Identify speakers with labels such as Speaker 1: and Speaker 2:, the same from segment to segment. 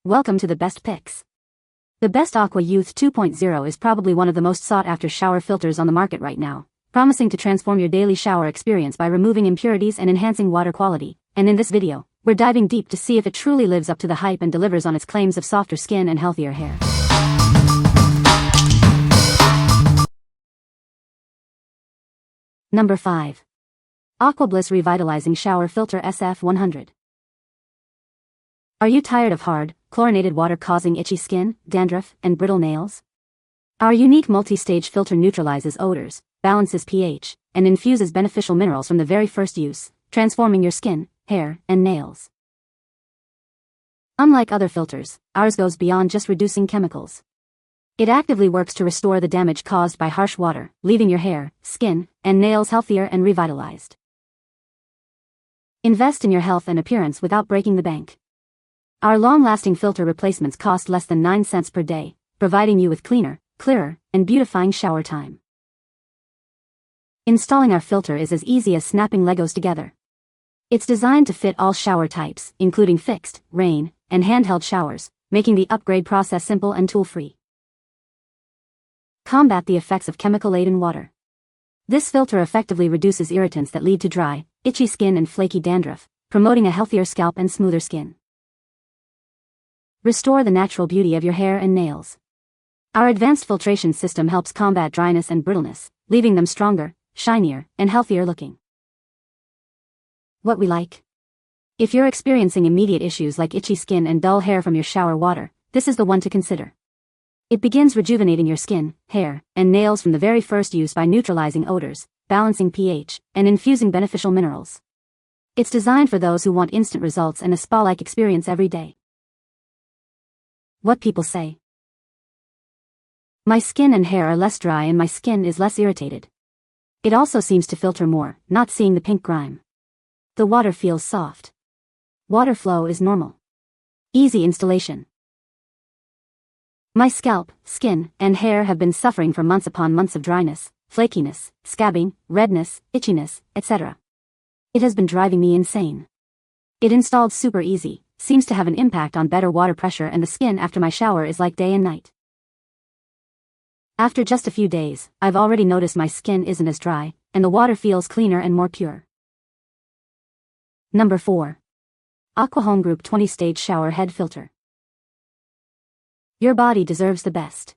Speaker 1: Welcome to the best picks. The best Aqua Youth 2.0 is probably one of the most sought-after shower filters on the market right now, promising to transform your daily shower experience by removing impurities and enhancing water quality. And in this video, we're diving deep to see if it truly lives up to the hype and delivers on its claims of softer skin and healthier hair. Number 5. AquaBliss Revitalizing Shower Filter SF100. Are you tired of hard, chlorinated water causing itchy skin, dandruff, and brittle nails? Our unique multi-stage filter neutralizes odors, balances pH, and infuses beneficial minerals from the very first use, transforming your skin, hair, and nails. Unlike other filters, ours goes beyond just reducing chemicals. It actively works to restore the damage caused by harsh water, leaving your hair, skin, and nails healthier and revitalized. Invest in your health and appearance without breaking the bank. Our long-lasting filter replacements cost less than 9 cents per day, providing you with cleaner, clearer, and beautifying shower time. Installing our filter is as easy as snapping Legos together. It's designed to fit all shower types, including fixed, rain, and handheld showers, making the upgrade process simple and tool-free. Combat the effects of chemical-laden water. This filter effectively reduces irritants that lead to dry, itchy skin and flaky dandruff, promoting a healthier scalp and smoother skin. Restore the natural beauty of your hair and nails. Our advanced filtration system helps combat dryness and brittleness, leaving them stronger, shinier, and healthier looking. What we like. If you're experiencing immediate issues like itchy skin and dull hair from your shower water, this is the one to consider. It begins rejuvenating your skin, hair, and nails from the very first use by neutralizing odors, balancing pH, and infusing beneficial minerals. It's designed for those who want instant results and a spa-like experience every day. What people say. My skin and hair are less dry and my skin is less irritated. It also seems to filter more, not seeing the pink grime. The water feels soft. Water flow is normal. Easy installation. My scalp, skin, and hair have been suffering for months upon months of dryness, flakiness, scabbing, redness, itchiness, etc. It has been driving me insane. It installed super easy, seems to have an impact on better water pressure, and the skin after my shower is like day and night. After just a few days, I've already noticed my skin isn't as dry, and the water feels cleaner and more pure. Number 4. AquaHomeGroup 20-Stage Shower Head Filter. Your body deserves the best.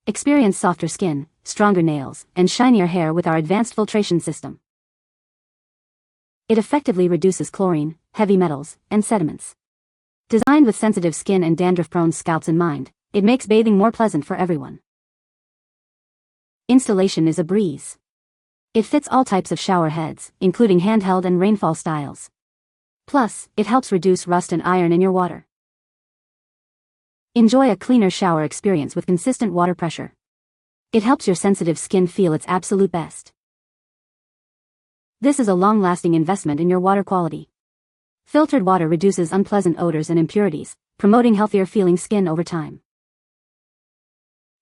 Speaker 1: Experience softer skin, stronger nails, and shinier hair with our advanced filtration system. It effectively reduces chlorine, heavy metals, and sediments. Designed with sensitive skin and dandruff-prone scalps in mind, it makes bathing more pleasant for everyone. Installation is a breeze. It fits all types of shower heads, including handheld and rainfall styles. Plus, it helps reduce rust and iron in your water. Enjoy a cleaner shower experience with consistent water pressure. It helps your sensitive skin feel its absolute best. This is a long-lasting investment in your water quality. Filtered water reduces unpleasant odors and impurities, promoting healthier-feeling skin over time.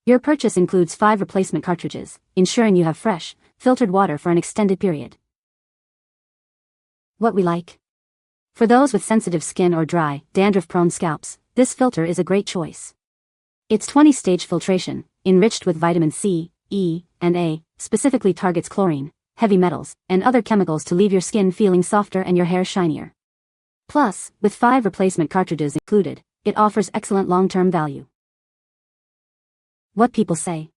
Speaker 1: Your purchase includes 5 replacement cartridges, ensuring you have fresh, filtered water for an extended period. What we like. For those with sensitive skin or dry, dandruff-prone scalps, this filter is a great choice. Its 20-stage filtration, enriched with vitamin C, E, and A, specifically targets chlorine, heavy metals, and other chemicals to leave your skin feeling softer and your hair shinier. Plus, with 5 replacement cartridges included, it offers excellent long-term value. What people say.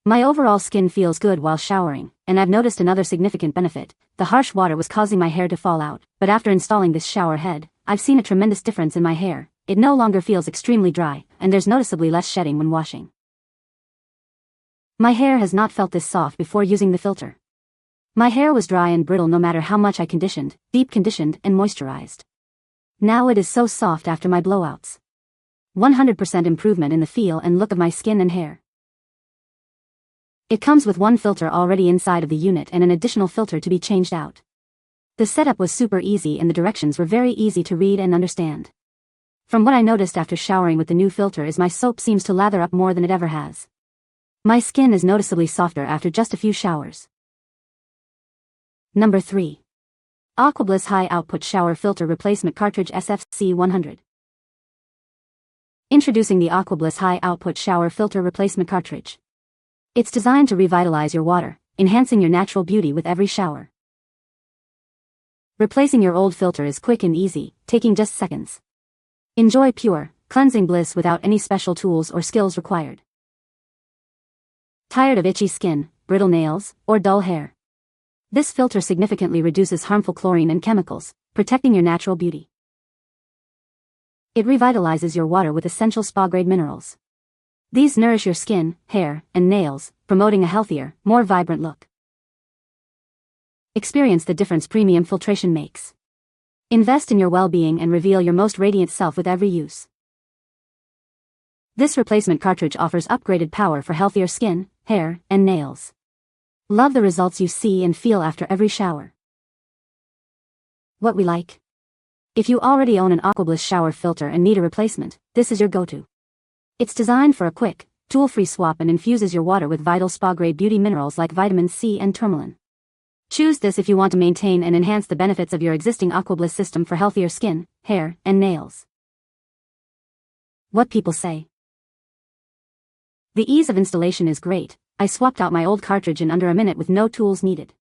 Speaker 1: My overall skin feels good while showering, and I've noticed another significant benefit. The harsh water was causing my hair to fall out, but after installing this shower head, I've seen a tremendous difference in my hair. It no longer feels extremely dry, and there's noticeably less shedding when washing. My hair has not felt this soft before using the filter. My hair was dry and brittle no matter how much I conditioned, deep conditioned, and moisturized. Now it is so soft after my blowouts. 100% improvement in the feel and look of my skin and hair. It comes with one filter already inside of the unit and an additional filter to be changed out. The setup was super easy and the directions were very easy to read and understand. From what I noticed after showering with the new filter is my soap seems to lather up more than it ever has. My skin is noticeably softer after just a few showers. Number 3. AquaBliss High Output Shower Filter Replacement Cartridge SFC100. Introducing the AquaBliss High Output Shower Filter Replacement Cartridge. It's designed to revitalize your water, enhancing your natural beauty with every shower. Replacing your old filter is quick and easy, taking just seconds. Enjoy pure, cleansing bliss without any special tools or skills required. Tired of itchy skin, brittle nails, or dull hair? This filter significantly reduces harmful chlorine and chemicals, protecting your natural beauty. It revitalizes your water with essential spa-grade minerals. These nourish your skin, hair, and nails, promoting a healthier, more vibrant look. Experience the difference premium filtration makes. Invest in your well-being and reveal your most radiant self with every use. This replacement cartridge offers upgraded power for healthier skin, hair, and nails. Love the results you see and feel after every shower. What we like? If you already own an AquaBliss shower filter and need a replacement, this is your go-to. It's designed for a quick, tool-free swap and infuses your water with vital spa-grade beauty minerals like vitamin C and tourmaline. Choose this if you want to maintain and enhance the benefits of your existing AquaBliss system for healthier skin, hair, and nails. What people say. The ease of installation is great. I swapped out my old cartridge in under a minute with no tools needed.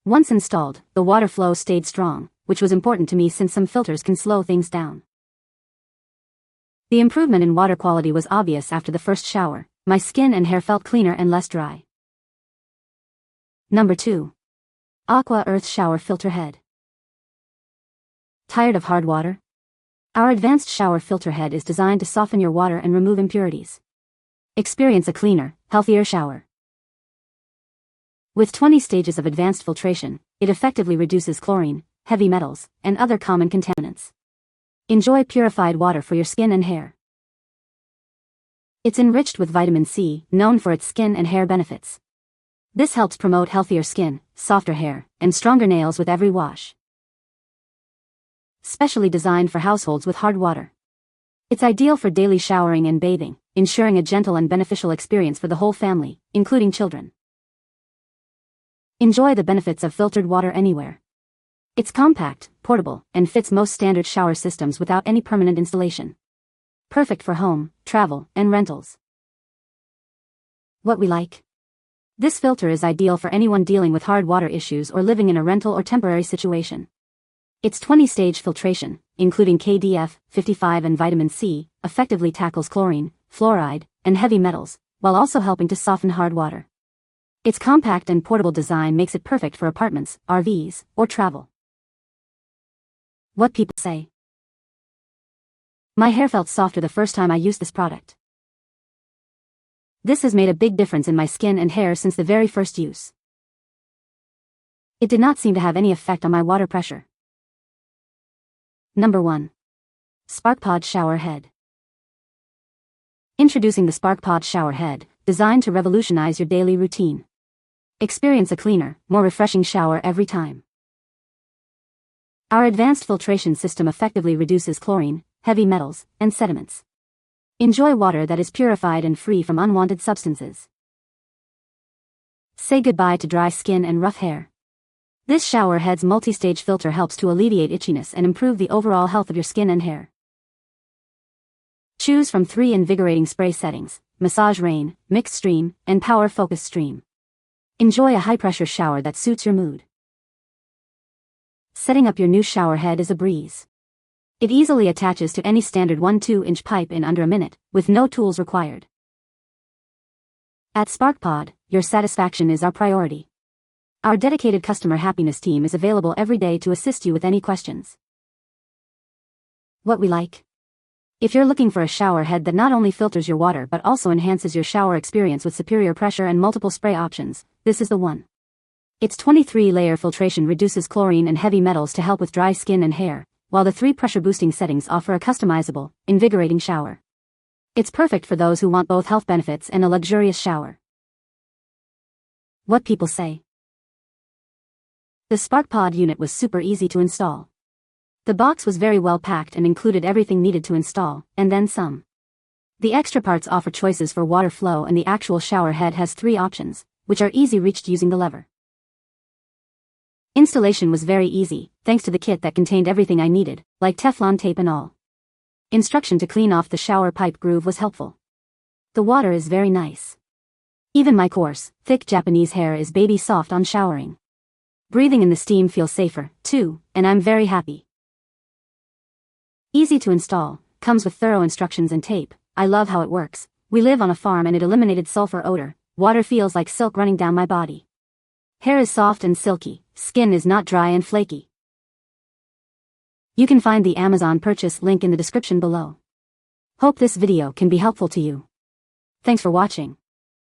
Speaker 1: Once installed, the water flow stayed strong, which was important to me since some filters can slow things down. The improvement in water quality was obvious after the first shower. My skin and hair felt cleaner and less dry. Number 2. Aqua Earth Shower Filter Head. Tired of hard water? Our advanced shower filter head is designed to soften your water and remove impurities. Experience a cleaner, healthier shower. With 20 stages of advanced filtration, it effectively reduces chlorine, heavy metals, and other common contaminants. Enjoy purified water for your skin and hair. It's enriched with vitamin C, known for its skin and hair benefits. This helps promote healthier skin, softer hair, and stronger nails with every wash. Specially designed for households with hard water. It's ideal for daily showering and bathing, ensuring a gentle and beneficial experience for the whole family, including children. Enjoy the benefits of filtered water anywhere. It's compact, portable, and fits most standard shower systems without any permanent installation. Perfect for home, travel, and rentals. What we like? This filter is ideal for anyone dealing with hard water issues or living in a rental or temporary situation. Its 20-stage filtration, including KDF, 55 and vitamin C, effectively tackles chlorine, fluoride, and heavy metals, while also helping to soften hard water. Its compact and portable design makes it perfect for apartments, RVs, or travel. What people say. My hair felt softer the first time I used this product. This has made a big difference in my skin and hair since the very first use. It did not seem to have any effect on my water pressure. Number 1. SparkPod Shower Head. Introducing the SparkPod Shower Head, designed to revolutionize your daily routine. Experience a cleaner, more refreshing shower every time. Our advanced filtration system effectively reduces chlorine, heavy metals, and sediments. Enjoy water that is purified and free from unwanted substances. Say goodbye to dry skin and rough hair. This shower head's multi-stage filter helps to alleviate itchiness and improve the overall health of your skin and hair. Choose from 3 invigorating spray settings: Massage Rain, Mixed Stream, and Power Focus Stream. Enjoy a high-pressure shower that suits your mood. Setting up your new shower head is a breeze. It easily attaches to any standard 1-2-inch pipe in under a minute, with no tools required. At SparkPod, your satisfaction is our priority. Our dedicated customer happiness team is available every day to assist you with any questions. What we like? If you're looking for a shower head that not only filters your water but also enhances your shower experience with superior pressure and multiple spray options, this is the one. Its 23-layer filtration reduces chlorine and heavy metals to help with dry skin and hair, while the 3 pressure-boosting settings offer a customizable, invigorating shower. It's perfect for those who want both health benefits and a luxurious shower. What people say. The SparkPod unit was super easy to install. The box was very well packed and included everything needed to install, and then some. The extra parts offer choices for water flow, and the actual shower head has 3 options, which are easy reached using the lever. Installation was very easy, thanks to the kit that contained everything I needed, like Teflon tape and all. Instruction to clean off the shower pipe groove was helpful. The water is very nice. Even my coarse, thick Japanese hair is baby soft on showering. Breathing in the steam feels safer, too, and I'm very happy. Easy to install, comes with thorough instructions and tape. I love how it works. We live on a farm and it eliminated sulfur odor. Water feels like silk running down my body. Hair is soft and silky, skin is not dry and flaky. You can find the Amazon purchase link in the description below. Hope this video can be helpful to you. Thanks for watching.